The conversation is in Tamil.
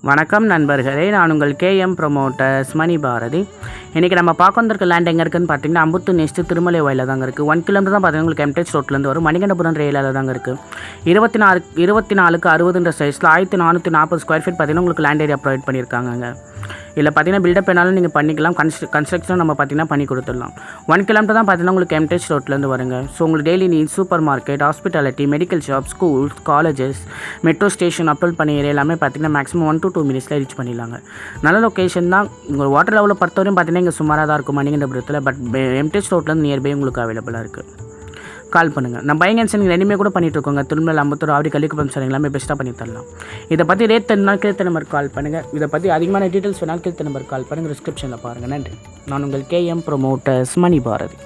வணக்கம் நண்பர்களே, நான் உங்கள் கேஎம் ப்ரொமோட்டர்ஸ் மணி பாரதி. இன்றைக்கி நம்ம பார்க்க வந்திருக்க லேண்ட் எங்கே இருக்குதுன்னு பார்த்தீங்கன்னா, அம்புத்தூர் நெக்ஸ்ட்டு திருமலை வாயில தாங்க இருக்குது. 1 கிலோமீட்டர் தான் பார்த்தீங்கன்னா உங்களுக்கு எம்டெச் ரோட்லேருந்து வரும். மணிகண்டபுரம் ரயிலில் தாங்க இருக்குது. 24க்கு 60 சைஸில் 1440 ஸ்கொயர் ஃபீட் பார்த்தீங்கன்னா உங்களுக்கு லேண்ட் ஏரியா ப்ரொவைட் பண்ணியிருக்காங்க. இல்லை பார்த்தீங்கன்னா பில்டப் வேணாலும் நீங்கள் பண்ணிக்கலாம். கன்ஸ்ட்ரக்ஷன் நம்ம பார்த்தீங்கன்னா பண்ணி கொடுத்துடலாம். 1 கிலோமீட்டர் தான் பார்த்தீங்கன்னா உங்களுக்கு எம்டெச் ரோட்லேருந்து வருங்க. ஸோ உங்களுக்கு daily need super market, hospitality, medical shop, schools, colleges, metro station அப்ரோல் பண்ணி ஏரியா எல்லாமே பார்த்தீங்கன்னா மேக்ஸிமம் 1 to 2 மினிட்ஸில் ரீச் பண்ணிடலாங்க. நல்ல லொக்கேஷன் தான். உங்கள் வாட்டர் லெவலை பொறுத்தவரையும் பார்த்தீங்கன்னா இங்கே சுமாராக தான் இருக்கும் மணிகண்டபுரத்தில். பட் எம்டெச் ரோட்லேருந்து நியர்பை உங்களுக்கு அவைலபிளாக இருக்குது. கால் பண்ணுங்கள். நம்ம பையிங் அண்ட் செல்லிங் ரெண்டுமே கூட பண்ணிகிட்ருக்கோங்க. திருமலை, அம்பத்தூர், ஆவடி, கள்ளிக்குப்பம் சார் எல்லாமே பெஸ்ட்டாக பண்ணி தரலாம். இதை பற்றி ரேட் தெரிஞ்சால் கீழ்த்த நம்பர் கால் பண்ணுங்கள். இதை பற்றி அதிகமான டீட்டெயில்ஸ் வேணாலும் கீழ்த்த நம்பர் கால் பண்ணுங்கள். டிஸ்கிரிப்ஷனில் பாருங்கள். நன்றி. நான் உங்கள் கேஎம் ப்ரொமோட்டர்ஸ் மணி பாரதி.